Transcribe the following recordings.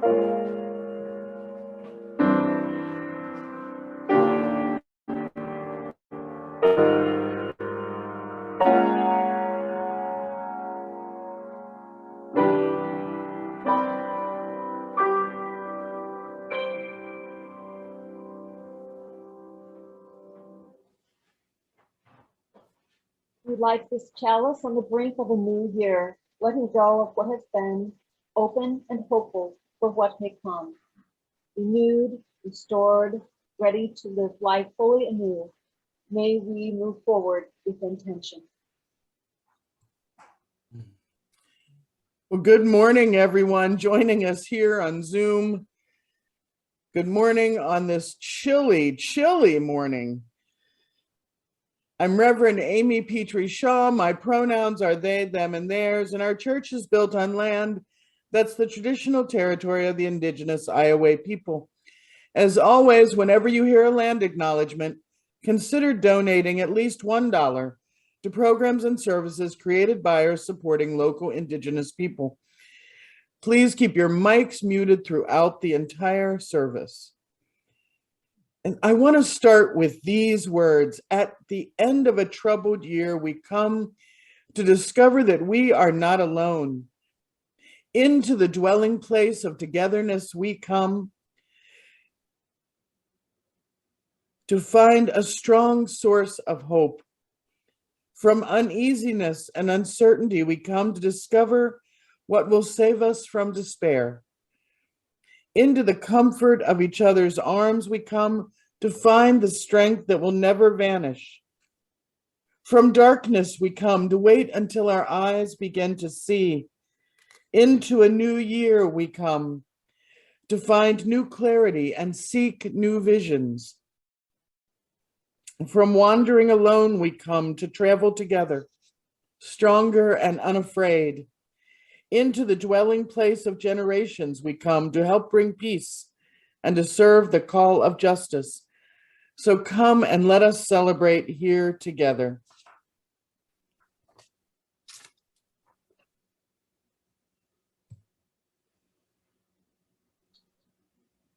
We like this chalice on the brink of a new year, letting go of what has been, open and hopeful for what may come. Renewed, restored, ready to live life fully anew, may we move forward with intention. Well, good morning, everyone joining us here on Zoom. Good morning on this chilly, chilly morning. I'm Reverend Amy Petrie Shaw. My pronouns are they, them, and theirs, and our church is built on land that's the traditional territory of the indigenous Iowa people. As always, whenever you hear a land acknowledgement, consider donating at least $1 to programs and services created by or supporting local indigenous people. Please keep your mics muted throughout the entire service. And I want to start with these words. At the end of a troubled year, we come to discover that we are not alone. Into the dwelling place of togetherness, we come to find a strong source of hope. From uneasiness and uncertainty, we come to discover what will save us from despair. Into the comfort of each other's arms, we come to find the strength that will never vanish. From darkness, we come to wait until our eyes begin to see. Into a new year, we come to find new clarity and seek new visions. From wandering alone, we come to travel together, stronger and unafraid. Into the dwelling place of generations, we come to help bring peace and to serve the call of justice. So come and let us celebrate here together.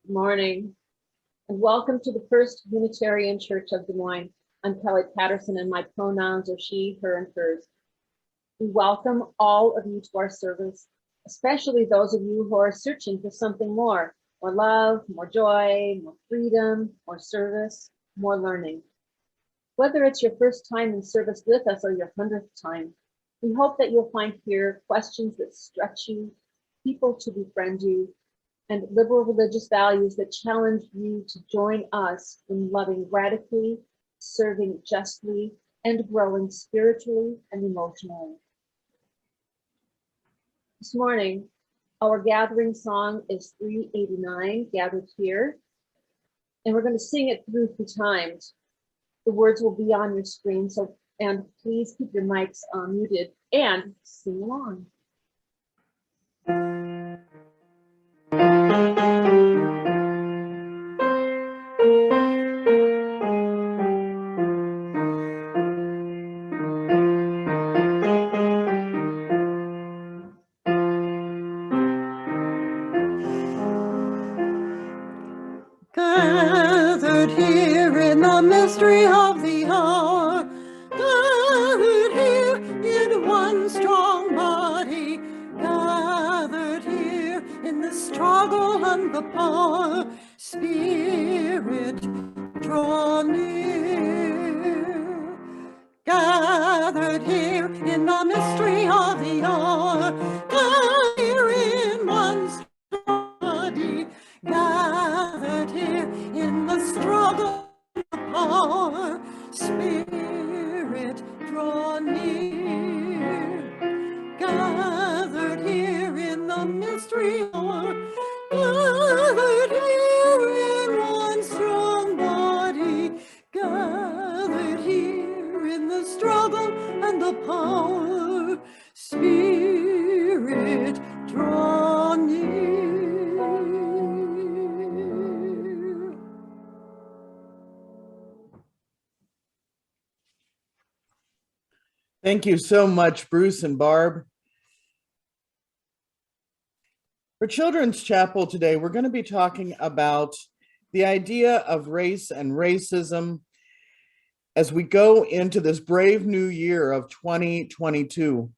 Good morning, and welcome to the First Unitarian Church of Des Moines. I'm Kelly Patterson, and my pronouns are she, her, and hers. We welcome all of you to our service, especially those of you who are searching for something more love, more joy, more freedom, more service, more learning. Whether it's your first time in service with us or your 100th time, we hope that you'll find here questions that stretch you, people to befriend you, and liberal religious values that challenge you to join us in loving radically, serving justly, and growing spiritually and emotionally. This morning, our gathering song is 389, Gathered Here, and we're going to sing it through 3 times. The words will be on your screen, and please keep your mics muted and sing along. Gathered here in the mystery of the hour, gathered here in one strong body, gathered here in the struggle and the power, Spirit, draw near. Gathered here in the mystery of the hour, gathered here in one strong body, gathered here in the struggle and the power, Spirit, draw near. Gathered here in the mystery hour, gathered here in one strong body, gathered here in the struggle and the power, Spirit, draw near. Thank you so much, Bruce and Barb. For Children's Chapel today, we're going to be talking about the idea of race and racism as we go into this brave new year of 2022.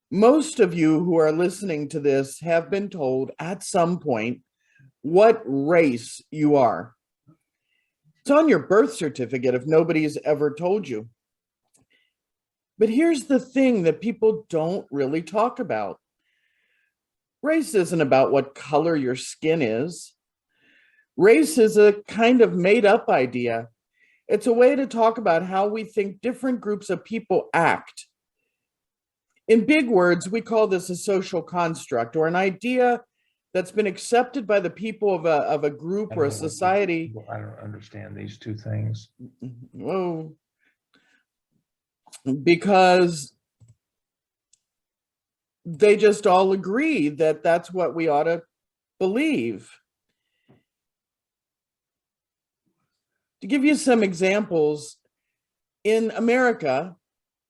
Most of you who are listening to this have been told at some point what race you are. It's on your birth certificate if nobody's ever told you. But here's the thing that people don't really talk about. Race isn't about what color your skin is. Race is a kind of made-up idea. It's a way to talk about how we think different groups of people act. In big words, we call this a social construct, or an idea that's been accepted by the people of a group or a society. I don't understand these two things. Whoa. Because they just all agree that that's what we ought to believe. To give you some examples, in America,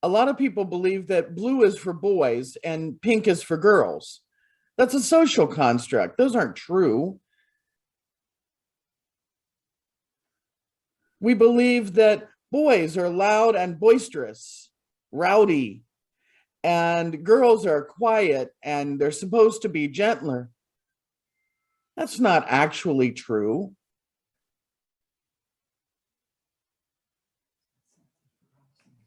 a lot of people believe that blue is for boys and pink is for girls. That's a social construct. Those aren't true. We believe that boys are loud and boisterous, rowdy, and girls are quiet and they're supposed to be gentler. That's not actually true.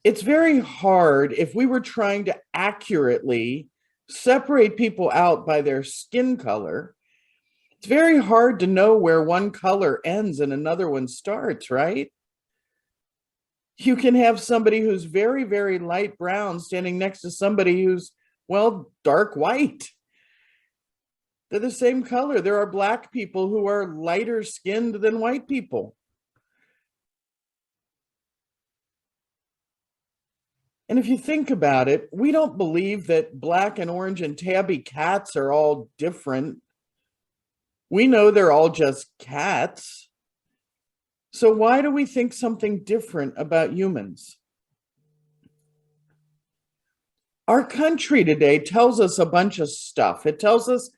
It's very hard if we were trying to accurately separate people out by their skin color. It's very hard to know where one color ends and another one starts, right? You can have somebody who's very, very light brown standing next to somebody who's, well, dark white. They're the same color. There are Black people who are lighter skinned than white people. And if you think about it, we don't believe that black and orange and tabby cats are all different. We know they're all just cats. So why do we think something different about humans? Our country today tells us a bunch of stuff. It tells us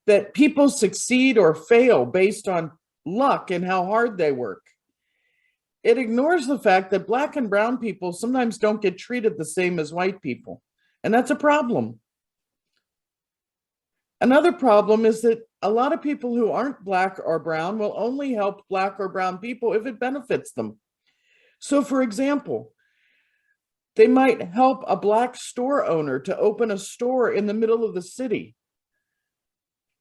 that people succeed or fail based on luck and how hard they work. It ignores the fact that Black and brown people sometimes don't get treated the same as white people, and that's a problem. Another problem is that a lot of people who aren't Black or brown will only help Black or brown people if it benefits them. So for example, they might help a Black store owner to open a store in the middle of the city,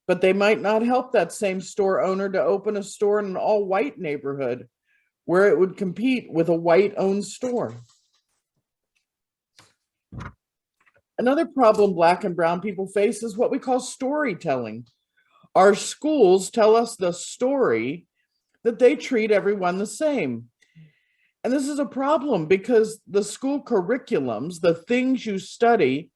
but they might not help that same store owner to open a store in an all-white neighborhood where it would compete with a white-owned store. Another problem Black and brown people face is what we call storytelling. Our schools tell us the story that they treat everyone the same. And this is a problem because the school curriculums, the things you study,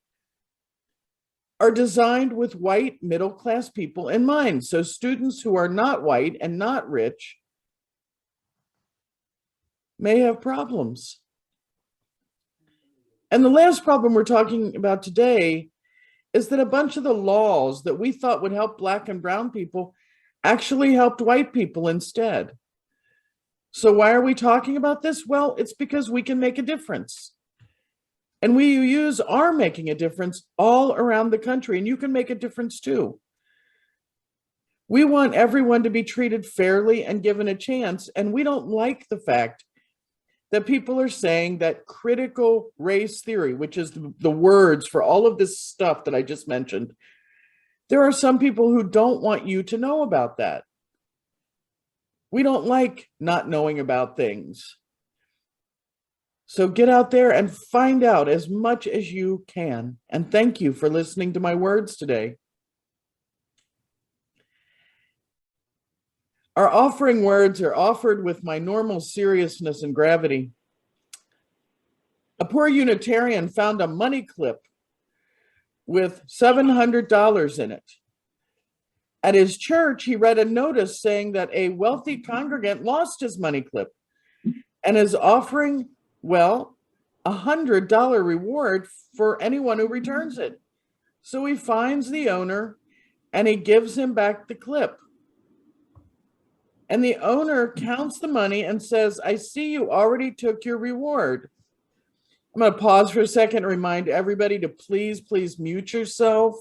are designed with white middle-class people in mind. So students who are not white and not rich may have problems. And the last problem we're talking about today is that a bunch of the laws that we thought would help Black and brown people actually helped white people instead. So why are we talking about this? Well, it's because we can make a difference. And we use are making a difference all around the country, and you can make a difference too. We want everyone to be treated fairly and given a chance, and we don't like the fact that people are saying that critical race theory, which is the words for all of this stuff that I just mentioned, there are some people who don't want you to know about that. We don't like not knowing about things. So get out there and find out as much as you can. And thank you for listening to my words today. Our offering words are offered with my normal seriousness and gravity. A poor Unitarian found a money clip with $700 in it. At his church, he read a notice saying that a wealthy congregant lost his money clip and is offering, well, $100 reward for anyone who returns it. So he finds the owner and he gives him back the clip. And the owner counts the money and says, I see you already took your reward. I'm going to pause for a second and remind everybody to please mute yourself.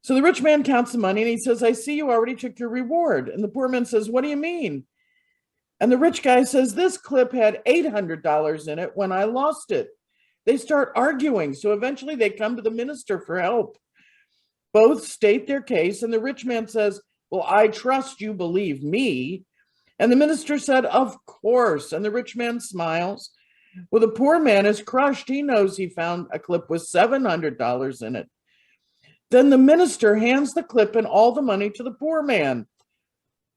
So the rich man counts the money and he says, I see you already took your reward. And the poor man says, what do you mean? And the rich guy says, this clip had $800 in it when I lost it. They start arguing. So eventually they come to the minister for help. Both state their case, and the rich man says, well, I trust you believe me. And the minister said, of course. And the rich man smiles. Well, the poor man is crushed. He knows he found a clip with $700 in it. Then the minister hands the clip and all the money to the poor man.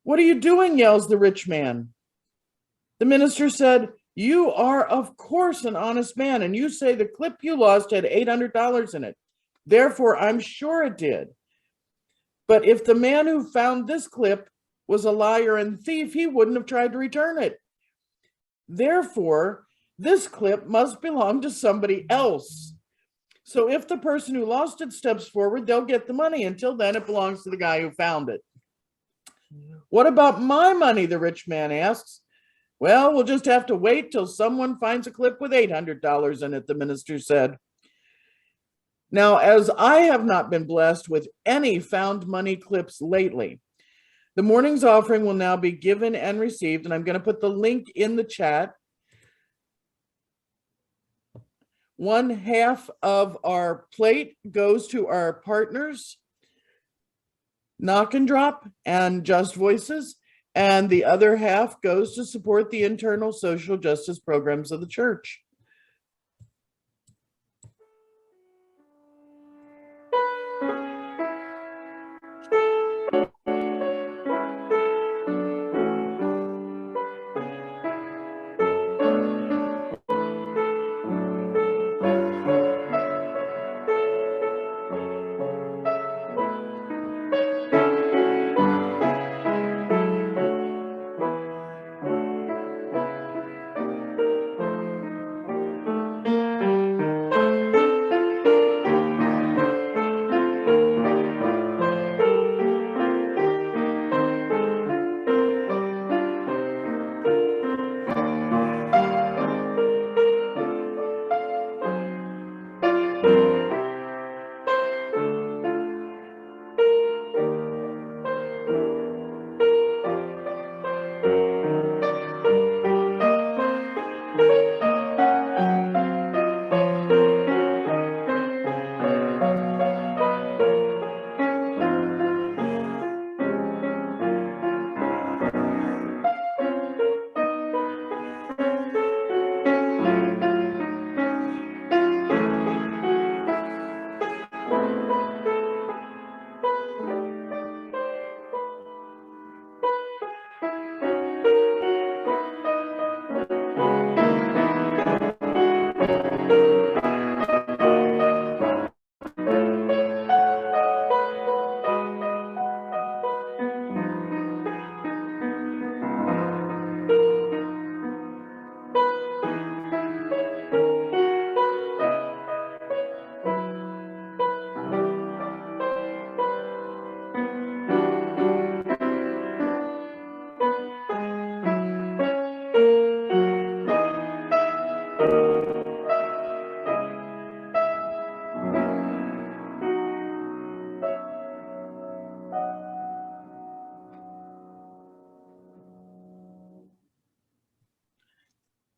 What are you doing? Yells the rich man. The minister said, you are, of course, an honest man, and you say the clip you lost had $800 in it. Therefore, I'm sure it did. But if the man who found this clip was a liar and thief, he wouldn't have tried to return it. Therefore, this clip must belong to somebody else. So if the person who lost it steps forward, they'll get the money. Until then, it belongs to the guy who found it. What about my money? The rich man asks. Well, we'll just have to wait till someone finds a clip with $800 in it, the minister said. Now, as I have not been blessed with any found money clips lately, the morning's offering will now be given and received, and I'm going to put the link in the chat. 1/2 of our plate goes to our partners, Knock and Drop and Just Voices, and the other half goes to support the internal social justice programs of the church.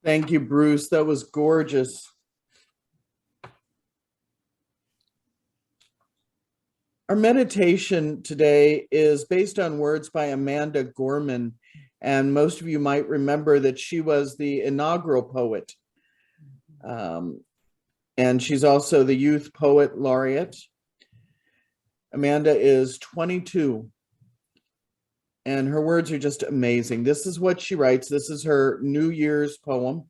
Thank you, Bruce. That was gorgeous. Our meditation today is based on words by Amanda Gorman, and most of you might remember that she was the inaugural poet. And she's also the Youth Poet Laureate. Amanda is 22, and her words are just amazing. This is what she writes. This is her New Year's poem.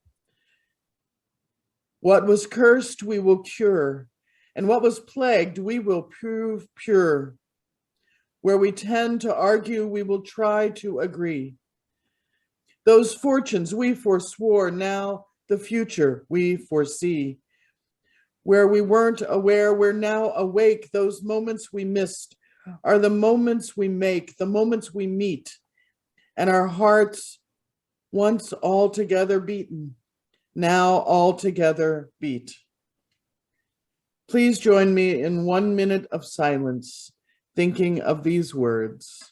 What was cursed, we will cure, and what was plagued, we will prove pure. Where we tend to argue, we will try to agree. Those fortunes we forswore, now the future we foresee. Where we weren't aware, we're now awake. Those moments we missed are the moments we make, the moments we meet, and our hearts, once all together beaten, now all together beat. Please join me in 1 minute of silence, thinking of these words.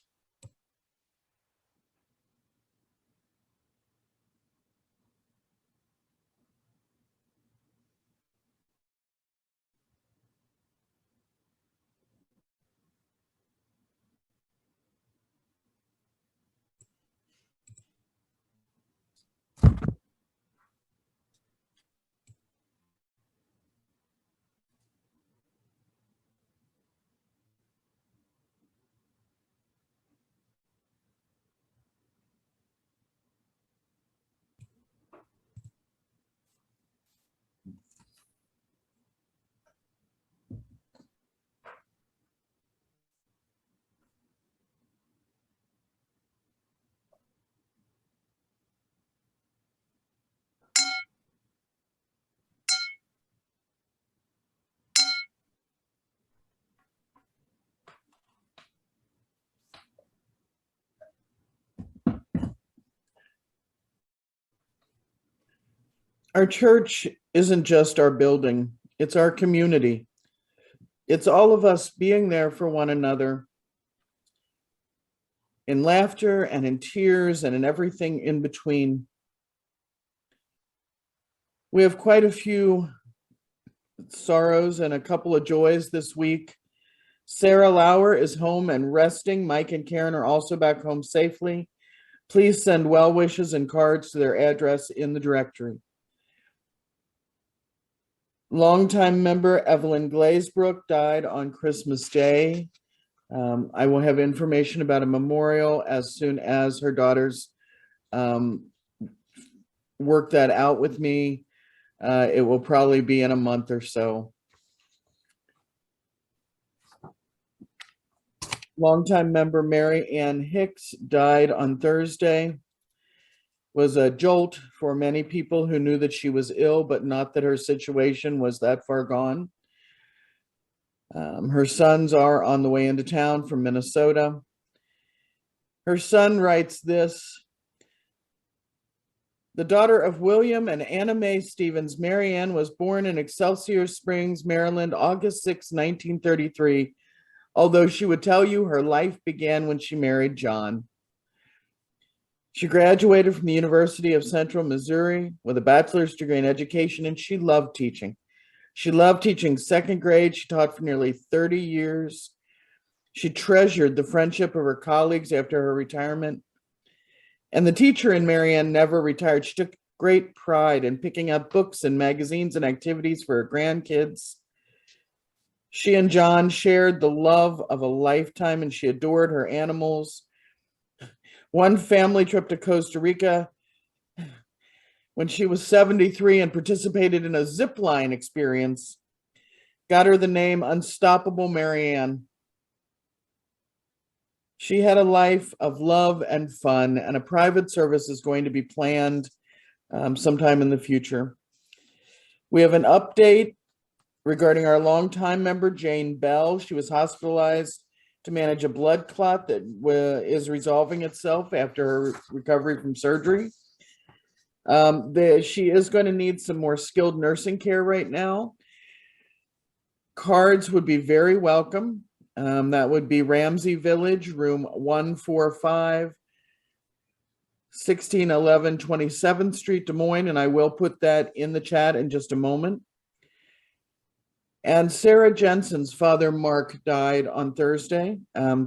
Our church isn't just our building, it's our community. It's all of us being there for one another in laughter and in tears and in everything in between. We have quite a few sorrows and a couple of joys this week. Sarah Lauer is home and resting. Mike and Karen are also back home safely. Please send well wishes and cards to their address in the directory. Longtime member Evelyn Glazebrook died on Christmas Day. I will have information about a memorial as soon as her daughters work that out with me. It will probably be in a month or so. Longtime member Mary Ann Hicks died on Thursday. Was a jolt for many people who knew that she was ill, but not that her situation was that far gone. Her sons are on the way into town from Minnesota. Her son writes this: the daughter of William and Anna Mae Stevens, Mary Ann was born in Excelsior Springs, Maryland, August 6, 1933, although she would tell you her life began when she married John. She graduated from the University of Central Missouri with a bachelor's degree in education, and she loved teaching. She loved teaching second grade. She taught for nearly 30 years. She treasured the friendship of her colleagues after her retirement. And the teacher in Mary Ann never retired. She took great pride in picking up books and magazines and activities for her grandkids. She and John shared the love of a lifetime, and she adored her animals. One family trip to Costa Rica when she was 73 and participated in a zip line experience got her the name Unstoppable Mary Ann. She had a life of love and fun, and a private service is going to be planned sometime in the future. We have an update regarding our longtime member, Jane Bell. She was hospitalized to manage a blood clot that is resolving itself after her recovery from surgery. She is going to need some more skilled nursing care right now. Cards would be very welcome. That would be Ramsey Village, room 145, 1611 27th Street, Des Moines, and I will put that in the chat in just a moment. And Sarah Jensen's father, Mark, died on Thursday.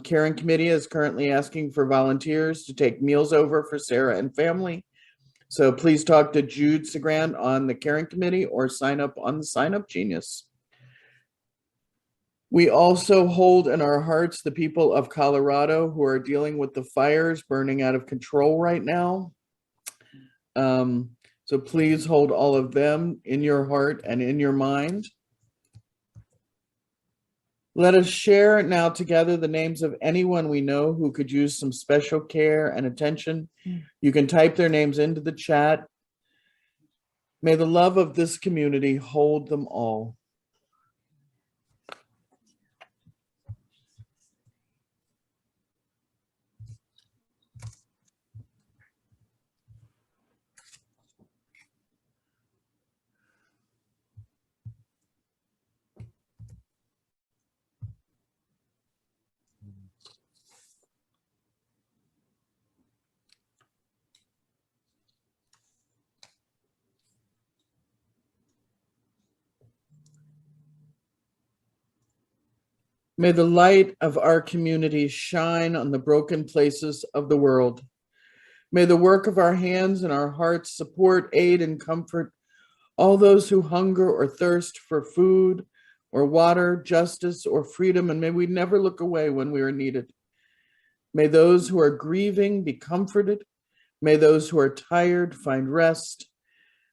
Caring Committee is currently asking for volunteers to take meals over for Sarah and family. So please talk to Jude Segrand on the Caring Committee or sign up on the Sign Up Genius. We also hold in our hearts the people of Colorado who are dealing with the fires burning out of control right now. So please hold all of them in your heart and in your mind. Let us share now together the names of anyone we know who could use some special care and attention. You can type their names into the chat. May the love of this community hold them all. May the light of our community shine on the broken places of the world. May the work of our hands and our hearts support, aid, and comfort all those who hunger or thirst for food or water, justice or freedom, and may we never look away when we are needed. May those who are grieving be comforted. May those who are tired find rest.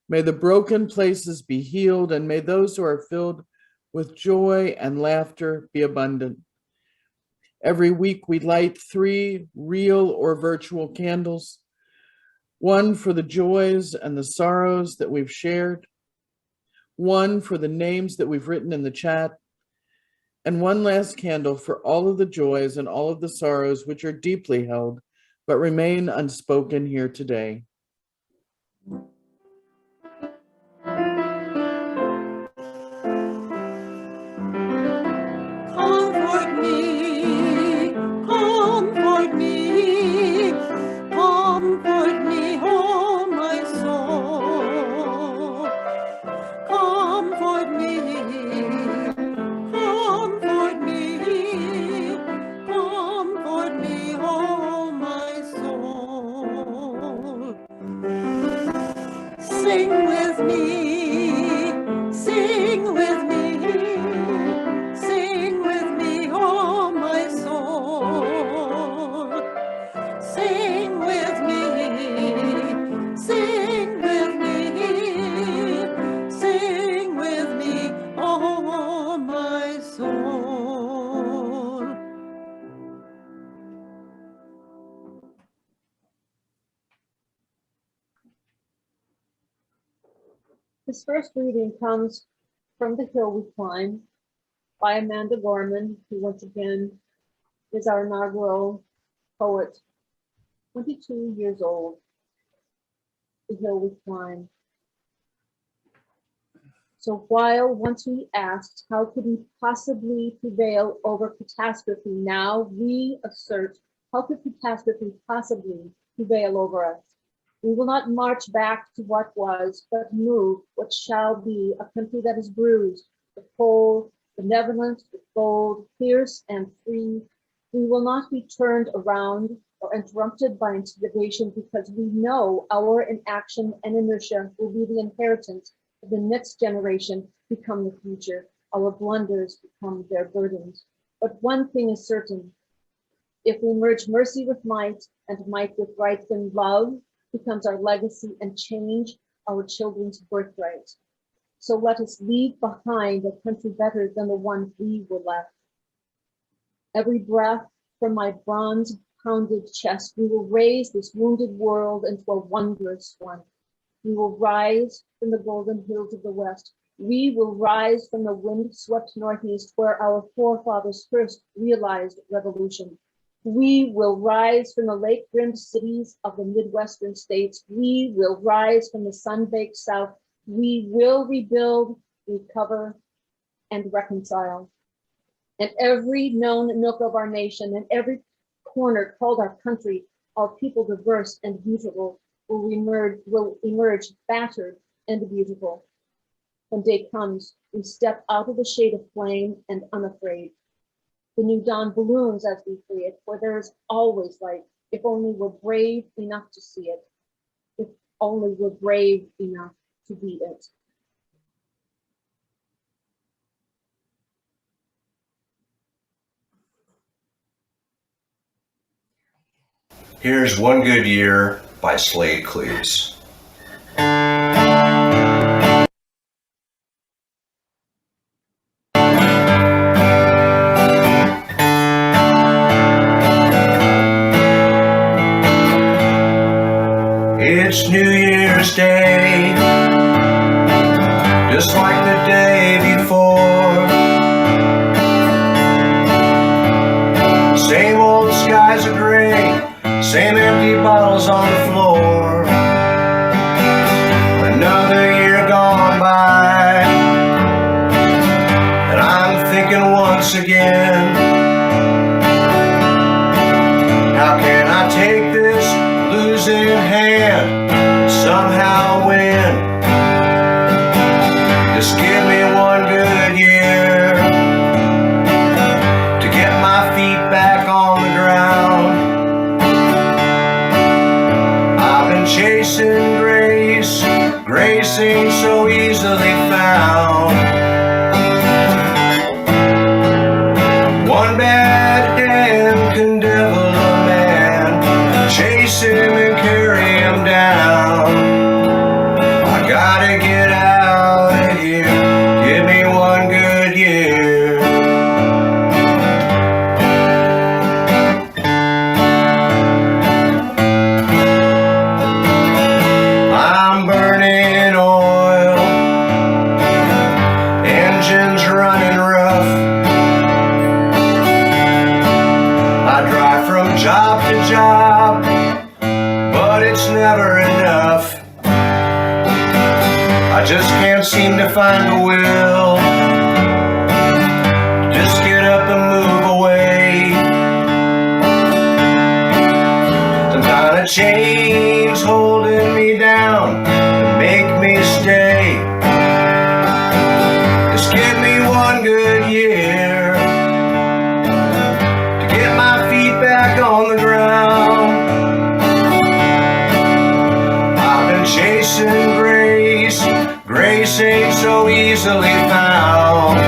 May the broken places be healed, and may those who are filled with joy and laughter be abundant. Every week we light 3 real or virtual candles, one for the joys and the sorrows that we've shared, one for the names that we've written in the chat, and one last candle for all of the joys and all of the sorrows which are deeply held but remain unspoken here today. Comfort me, comfort me, comfort me, oh my soul. Comfort me, comfort me, comfort me, oh my soul. Sing with me, sing with me. Sing with me, oh my soul. Sing with me, sing with me, sing with me, oh my soul. This first reading comes from The Hill We Climb by Amanda Gorman, who once again is our inaugural poet, 22 years old. The Hill We Climb. So while once we asked, how could we possibly prevail over catastrophe? Now we assert, how could catastrophe possibly prevail over us? We will not march back to what was, but move what shall be, a country that is bruised, the cold, benevolent, the bold, fierce, and free. We will not be turned around or interrupted by intimidation, because we know our inaction and inertia will be the inheritance of the next generation, become the future. Our blunders become their burdens. But one thing is certain: if we merge mercy with might and might with right, then love becomes our legacy and change our children's birthright. So let us leave behind a country better than the one we were left. Every breath from my bronze pounded chest, we will raise this wounded world into a wondrous one. We will rise from the golden hills of the West. We will rise from the wind-swept Northeast, where our forefathers first realized revolution. We will rise from the lake-rimmed cities of the Midwestern states. We will rise from the sun-baked South. We will rebuild, recover, and reconcile. And every known nook of our nation and every corner called our country, our people diverse and beautiful, will emerge battered and beautiful. When day comes, we step out of the shade of flame and unafraid. The new dawn balloons as we free it, for there is always light, if only we're brave enough to see it, if only we're brave enough to be it. Here's One Good Year by Slade Cleaves. It's New Year's Day, just like the day before. Same old skies are gray, same empty bottles on the floor. Another year gone by, and I'm thinking once again, how can I take this losing hand, somehow win? Just give me one good year, I just can't seem to find the will. Just get up and move away. Some kind of chains holding me down to make me stay. Just give me one good year to get my feet back on the ground. I've been chasing grace, grace ain't so easily found.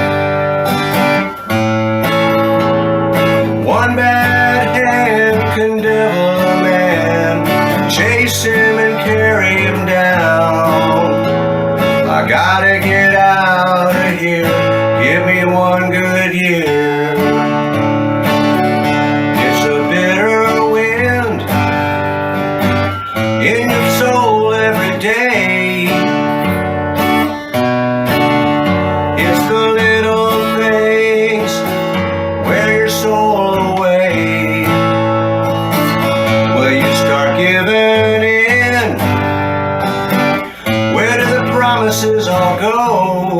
One bad hand can devil a man, chase him and carry him down. I gotta get out of here, give me one good year. It's a bitter wind in your soul every day. It's the little things wear your soul away. Will you start giving in? Where do the promises all go?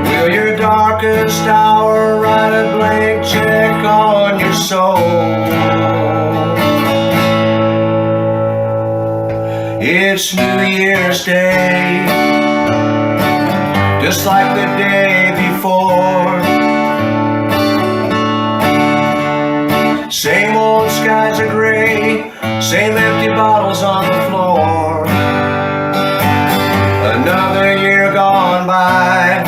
Will your darkest hour write a blank check on your soul? It's New Year's Day, just like the day before. Same old skies are gray, same empty bottles on the floor. Another year gone by,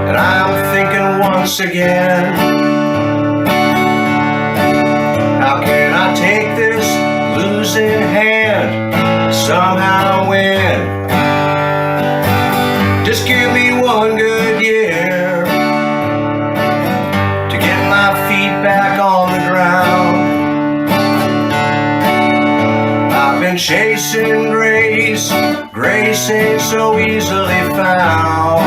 and I'm thinking once again, how can I take this losing hand, somehow win? Just give me one good year to get my feet back on the ground. I've been chasing grace, grace ain't so easily found.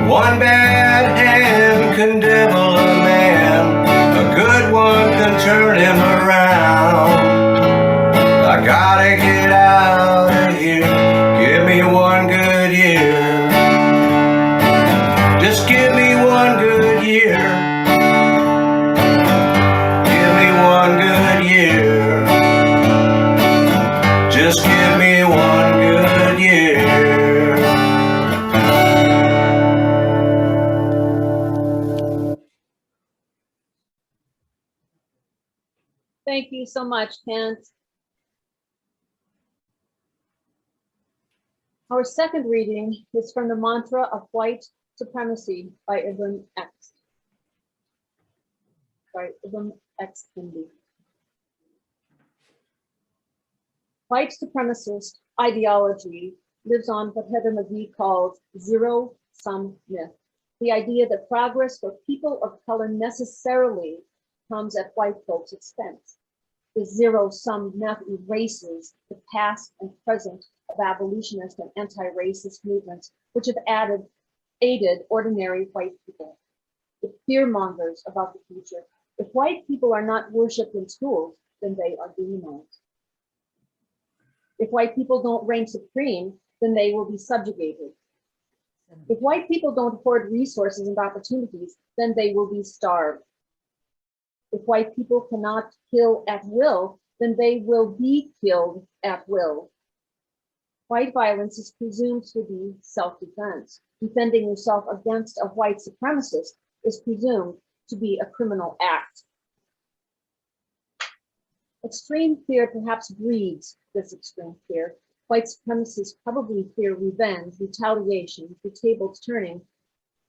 One bad hand can devil a man, a good one can turn him around. I gotta get out of here, give me one good year. Just give me one good year. Give me one good year. Just give me one good year. Thank you so much, Kent. Our second reading is from the Mantra of White Supremacy by Ibn X. Ibn X. Hindi. White supremacist ideology lives on what Heather McGee calls zero-sum myth, the idea that progress for people of color necessarily comes at white folks' expense. The zero-sum myth erases the past and present of abolitionist and anti-racist movements, which have aided ordinary white people. It fear-mongers about the future. If white people are not worshipped in schools, then they are demonized. If white people don't reign supreme, then they will be subjugated. If white people don't hoard resources and opportunities, then they will be starved. If white people cannot kill at will, then they will be killed at will. White violence is presumed to be self-defense. Defending yourself against a white supremacist is presumed to be a criminal act. Extreme fear perhaps breeds this extreme fear. White supremacists probably fear revenge, retaliation, the tables turning,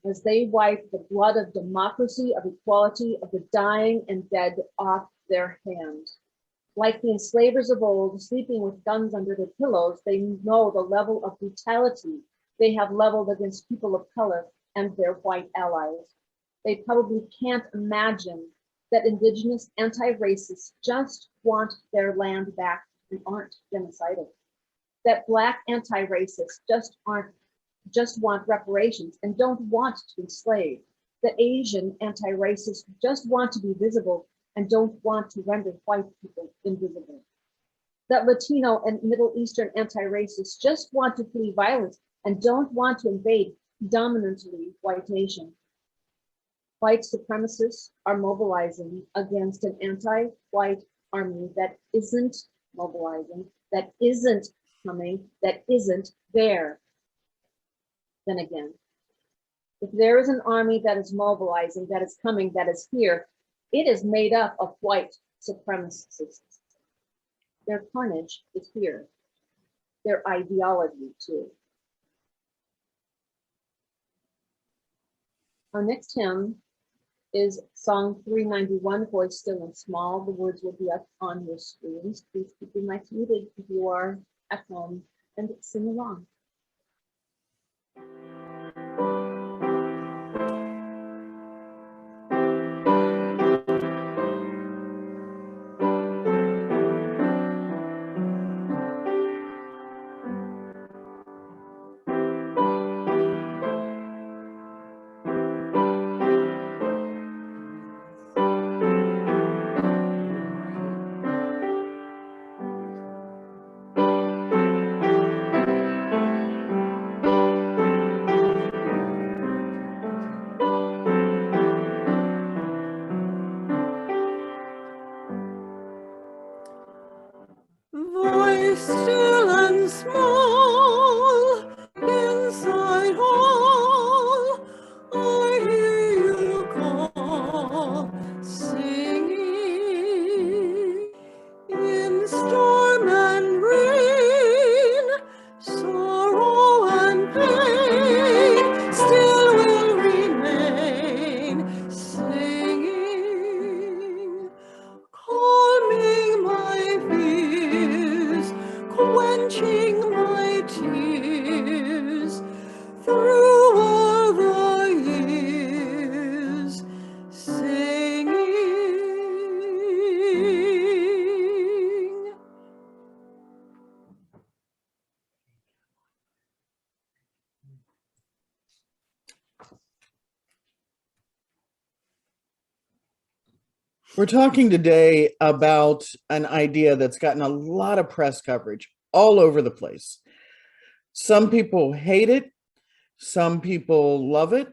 as they wipe the blood of democracy, of equality, of the dying and dead off their hands. Like the enslavers of old, sleeping with guns under their pillows, they know the level of brutality they have leveled against people of color and their white allies. They probably can't imagine that indigenous anti-racists just want their land back and aren't genocidal. That Black anti-racists just want reparations and don't want to enslave. That Asian anti-racists just want to be visible and don't want to render white people invisible. That Latino and Middle Eastern anti-racists just want to flee violence and don't want to invade dominantly white nation. White supremacists are mobilizing against an anti-white army that isn't mobilizing, that isn't coming, that isn't there. Then again, if there is an army that is mobilizing, that is coming, that is here, it is made up of white supremacists. Their carnage is here. Their ideology too. Our next hymn is Song 391, Voice Still and Small. The words will be up on your screens. Please keep your mics muted if you are at home and sing along. Voice still and small, inside all, I hear you call, singing. In storm and rain, sorrow and pain, still will remain, singing. Calming my fears, quenching my tears, through all the years, singing. We're talking today about an idea that's gotten a lot of press coverage all over the place. Some people hate it. Some people love it.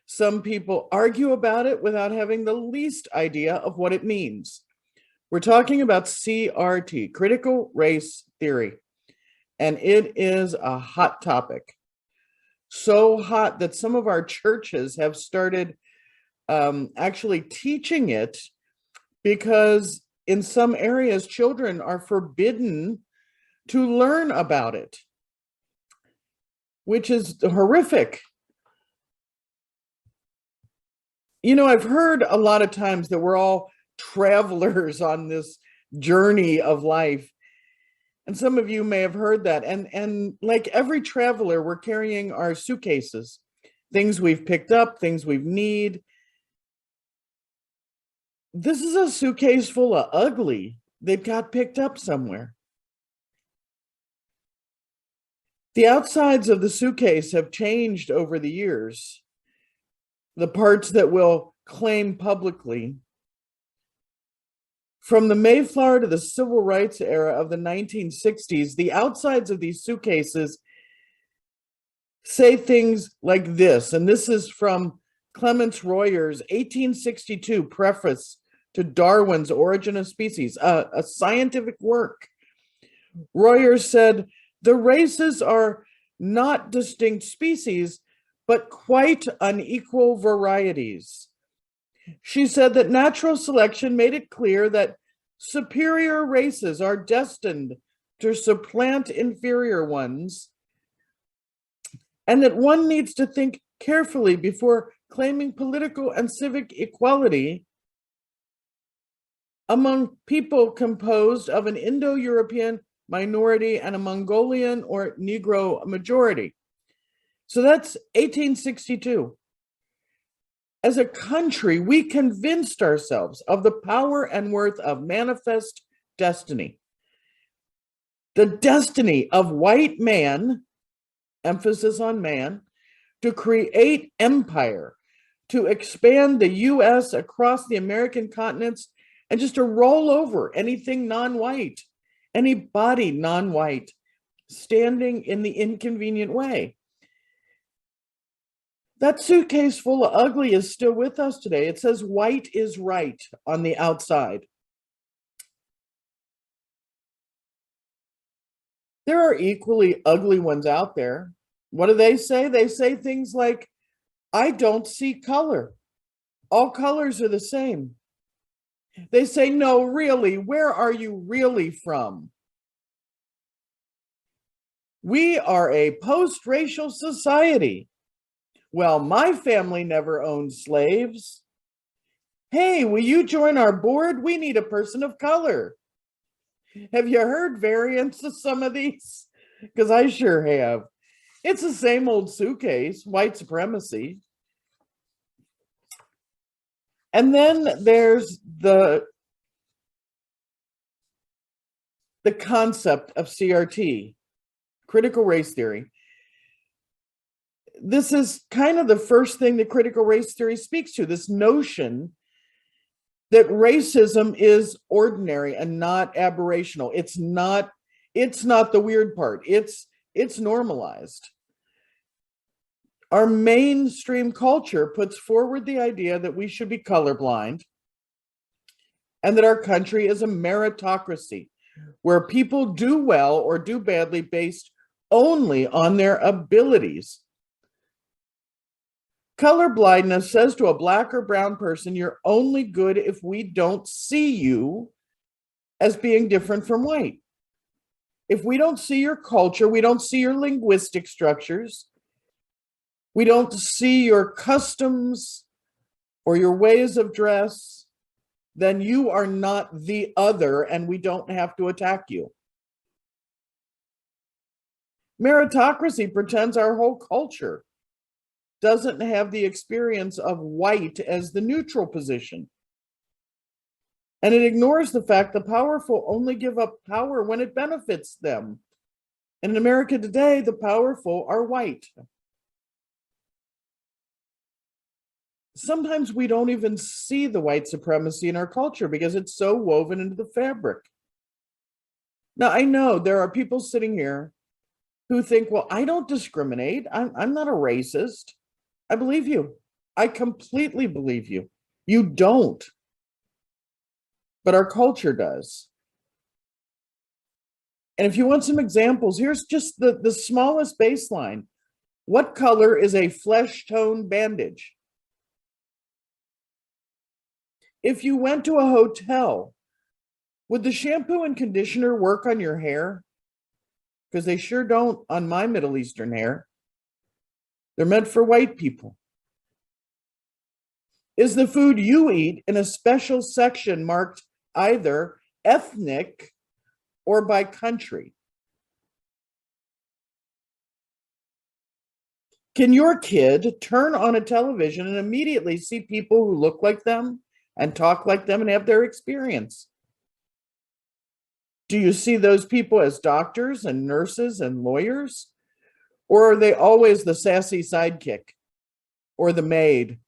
Some people argue about it without having the least idea of what it means. We're talking about CRT, critical race theory, and it is a hot topic. So hot that some of our churches have started actually teaching it, because in some areas, children are forbidden to learn about it, which is horrific. You know, I've heard a lot of times that we're all travelers on this journey of life. And some of you may have heard that. And like every traveler, we're carrying our suitcases, things we've picked up, things we need. This is a suitcase full of ugly that got picked up somewhere. The outsides of the suitcase have changed over the years. The parts that we'll claim publicly. From the Mayflower to the civil rights era of the 1960s, the outsides of these suitcases say things like this, and this is from Clements Royer's 1862 preface to Darwin's Origin of Species, a scientific work. Royer said, "The races are not distinct species, but quite unequal varieties." She said that natural selection made it clear that superior races are destined to supplant inferior ones, and that one needs to think carefully before claiming political and civic equality among people composed of an Indo-European minority and a Mongolian or Negro majority. So that's 1862. As a country, we convinced ourselves of the power and worth of manifest destiny. The destiny of white man, emphasis on man, to create empire, to expand the US across the American continents and just to roll over anything non-white, anybody non-white standing in the inconvenient way. That suitcase full of ugly is still with us today. It says white is right on the outside. There are equally ugly ones out there. What do they say? They say things like, I don't see color. All colors are the same. They say, no, really, where are you really from? We are a post-racial society. Well, my family never owned slaves. Hey, will you join our board? We need a person of color. Have you heard variants of some of these? Because I sure have. It's the same old suitcase, white supremacy. And then there's the concept of CRT, critical race theory. This is kind of the first thing that critical race theory speaks to, this notion that racism is ordinary and not aberrational. It's not the weird part. It's normalized. Our mainstream culture puts forward the idea that we should be colorblind and that our country is a meritocracy where people do well or do badly based only on their abilities. Colorblindness says to a black or brown person, you're only good if we don't see you as being different from white. If we don't see your culture, we don't see your linguistic structures, we don't see your customs or your ways of dress, then you are not the other and we don't have to attack you. Meritocracy pretends our whole culture doesn't have the experience of white as the neutral position. And it ignores the fact the powerful only give up power when it benefits them. And in America today, the powerful are white. Sometimes we don't even see the white supremacy in our culture because it's so woven into the fabric. Now, I know there are people sitting here who think, well, I don't discriminate. I'm not a racist. I believe you. I completely believe you. You don't. But our culture does. And if you want some examples, here's just the smallest baseline. What color is a flesh tone bandage? If you went to a hotel, would the shampoo and conditioner work on your hair? Because they sure don't on my Middle Eastern hair. They're meant for white people. Is the food you eat in a special section marked either ethnic or by country? Can your kid turn on a television and immediately see people who look like them and talk like them and have their experience? Do you see those people as doctors and nurses and lawyers? Or are they always the sassy sidekick or the maid?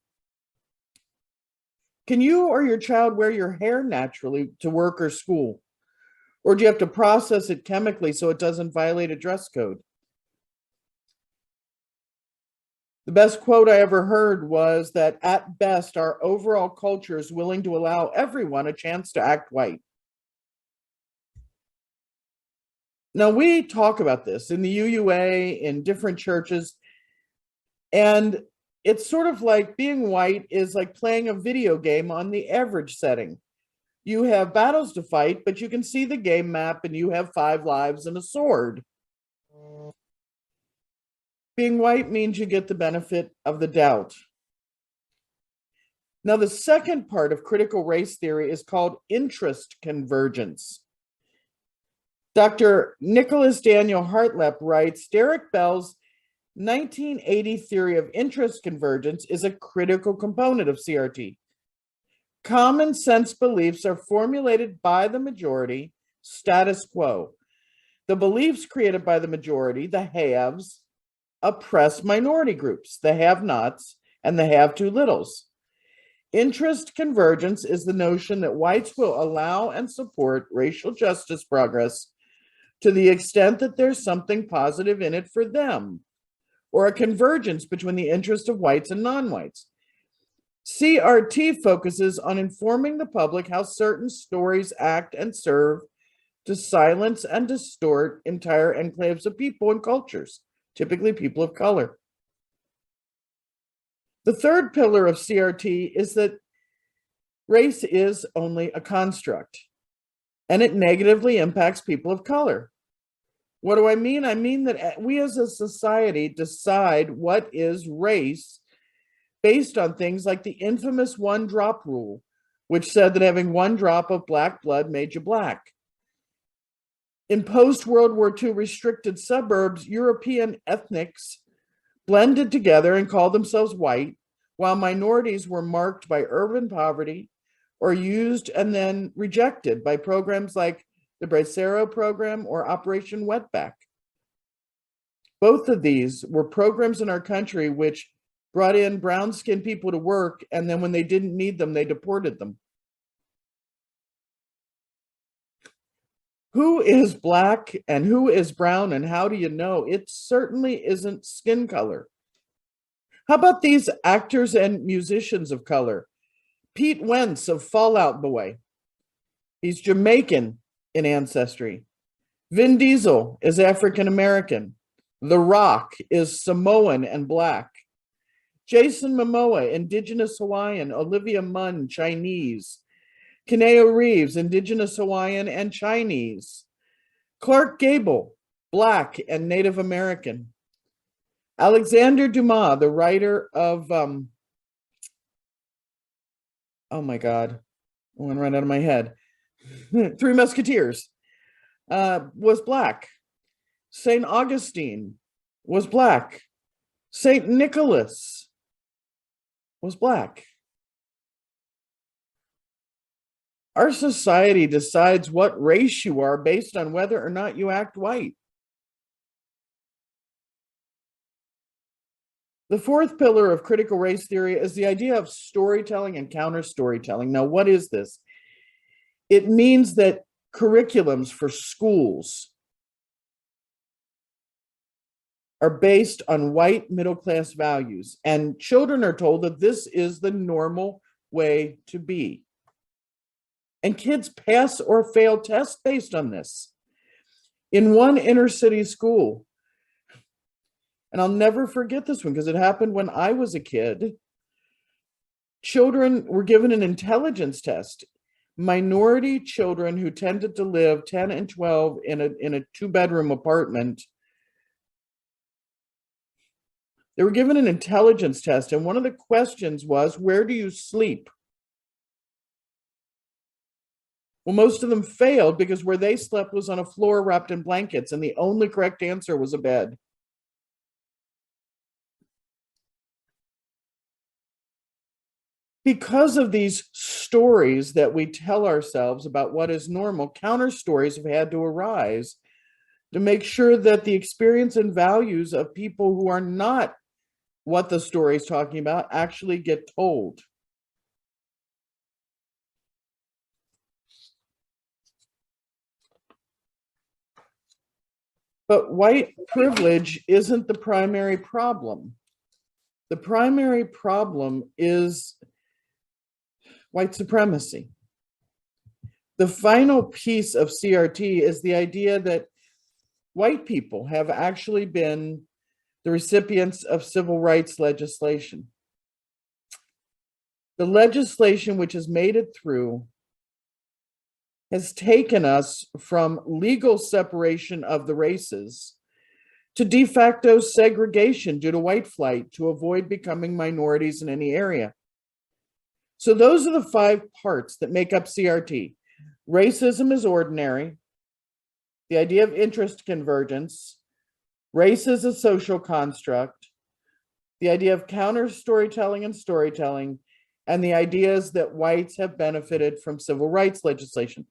Can you or your child wear your hair naturally to work or school? Or do you have to process it chemically so it doesn't violate a dress code? The best quote I ever heard was that at best, our overall culture is willing to allow everyone a chance to act white. Now, we talk about this in the UUA, in different churches, and it's sort of like being white is like playing a video game on the average setting. You have battles to fight, but you can see the game map and you have 5 lives and a sword. Being white means you get the benefit of the doubt. Now, the second part of critical race theory is called interest convergence. Dr. Nicholas Daniel Hartleb writes, Derek Bell's 1980 theory of interest convergence is a critical component of CRT. Common sense beliefs are formulated by the majority, status quo. The beliefs created by the majority, the haves, oppress minority groups, the have-nots, and the have-too-littles. Interest convergence is the notion that whites will allow and support racial justice progress to the extent that there's something positive in it for them, or a convergence between the interest of whites and non-whites. CRT focuses on informing the public how certain stories act and serve to silence and distort entire enclaves of people and cultures, typically people of color. The third pillar of CRT is that race is only a construct, and it negatively impacts people of color. What do I mean? I mean that we as a society decide what is race based on things like the infamous one drop rule, which said that having one drop of black blood made you black. In post-World War II restricted suburbs, European ethnics blended together and called themselves white, while minorities were marked by urban poverty or used and then rejected by programs like the Bracero program or Operation Wetback. Both of these were programs in our country which brought in brown-skinned people to work, and then when they didn't need them, they deported them. Who is black and who is brown, and how do you know? It certainly isn't skin color. How about these actors and musicians of color? Pete Wentz of Fall Out Boy. He's Jamaican in ancestry. Vin Diesel is African American. The Rock is Samoan and black. Jason Momoa, Indigenous Hawaiian. Olivia Munn, Chinese. Keanu Reeves, Indigenous Hawaiian and Chinese. Clark Gable, Black and Native American. Alexander Dumas, the writer of, oh my God, I went right out of my head. Three Musketeers, was Black. St. Augustine was Black. St. Nicholas was Black. Our society decides what race you are based on whether or not you act white. The fourth pillar of critical race theory is the idea of storytelling and counter-storytelling. Now, what is this? It means that curriculums for schools are based on white middle-class values, and children are told that this is the normal way to be. And kids pass or fail tests based on this. In one inner city school, and I'll never forget this one because it happened when I was a kid, children were given an intelligence test. Minority children who tended to live 10 and 12 in a two-bedroom apartment, they were given an intelligence test, and one of the questions was, where do you sleep? Well, most of them failed because where they slept was on a floor wrapped in blankets, and the only correct answer was a bed. Because of these stories that we tell ourselves about what is normal, counter stories have had to arise to make sure that the experience and values of people who are not what the story is talking about actually get told. But white privilege isn't the primary problem. The primary problem is white supremacy. The final piece of CRT is the idea that white people have actually been the recipients of civil rights legislation. The legislation which has made it through has taken us from legal separation of the races to de facto segregation due to white flight to avoid becoming minorities in any area. So those are the 5 parts that make up CRT. Racism is ordinary, the idea of interest convergence, race is a social construct, the idea of counter storytelling and storytelling, and the ideas that whites have benefited from civil rights legislation.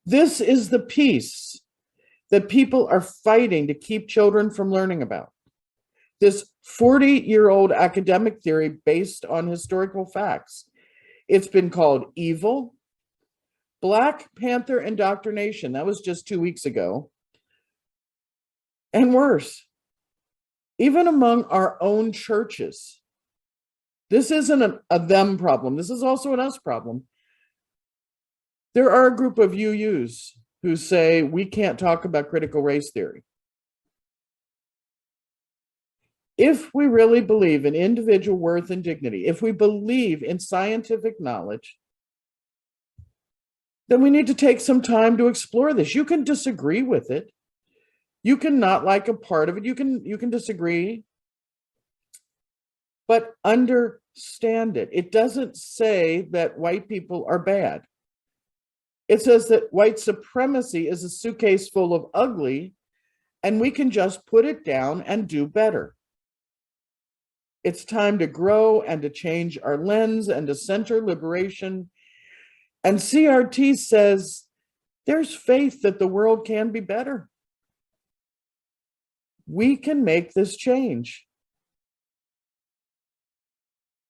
This is the piece that people are fighting to keep children from learning about. This 40-year-old academic theory based on historical facts. It's been called evil, Black Panther indoctrination. That was just 2 weeks ago. And worse, even among our own churches. This isn't a them problem. This is also an us problem. There are a group of UUs who say we can't talk about critical race theory. If we really believe in individual worth and dignity, if we believe in scientific knowledge, then we need to take some time to explore this. You can disagree with it. You can not like a part of it. You can disagree, but understand it. It doesn't say that white people are bad. It says that white supremacy is a suitcase full of ugly, and we can just put it down and do better. It's time to grow and to change our lens and to center liberation. And CRT says there's faith that the world can be better. We can make this change.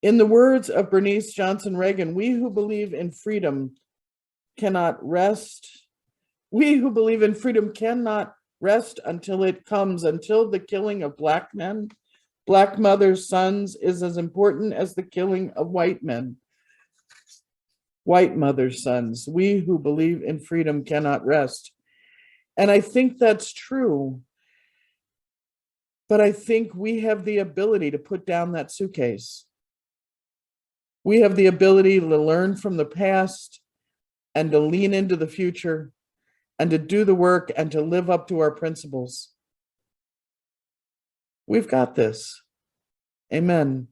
In the words of Bernice Johnson Reagan, we who believe in freedom cannot rest. We who believe in freedom cannot rest until it comes, until the killing of Black men, Black mothers' sons is as important as the killing of white men, white mothers' sons. We who believe in freedom cannot rest. And I think that's true. But I think we have the ability to put down that suitcase. We have the ability to learn from the past and to lean into the future and to do the work and to live up to our principles. We've got this. Amen.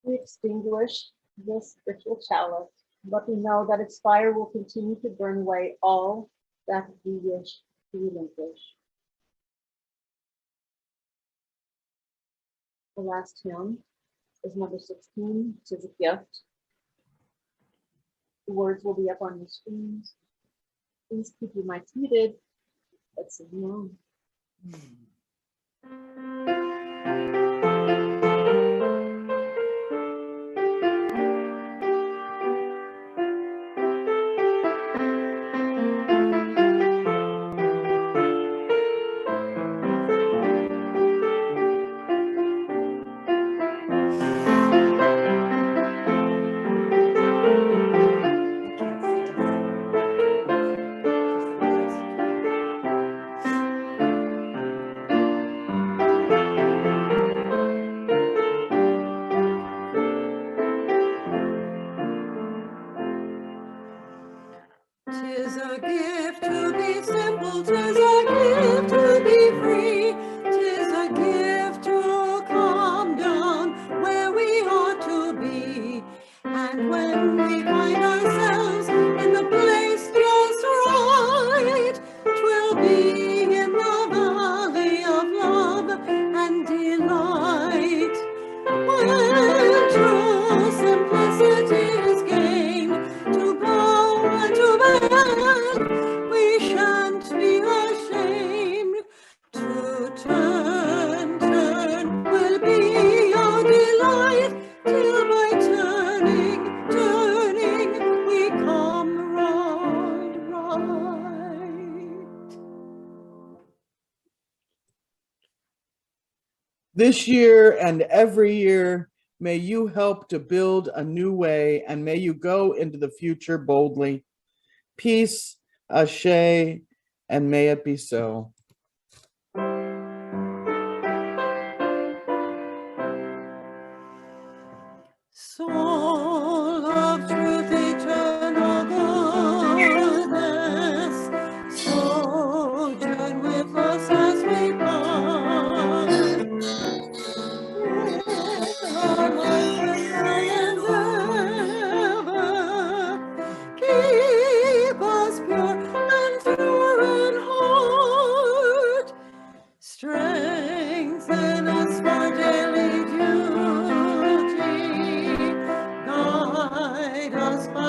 We extinguish this spiritual chalice, but we know that its fire will continue to burn away all that we wish to relinquish. The last hymn is number 16, "'Tis a Gift." The words will be up on your screens. Please keep your mics muted. Let's sing along. Tis a gift to be simple, tis a gift to be free, tis a gift to calm down where we ought to be. And when we find ourselves in the place just right, 'twill be in the valley of love and delight. When true simplicity is gained, to bow and to bend, we shan't be ashamed. To turn will be our delight, till by turning, we come round right. This year and every year, may you help to build a new way, and may you go into the future boldly. Peace, ashe, and may it be so. Soul of truth, eternal goodness, sojourn with us as we pass. With our minds and minds ever, keep us pure and pure in heart. Strengthen us for daily duty, guide us by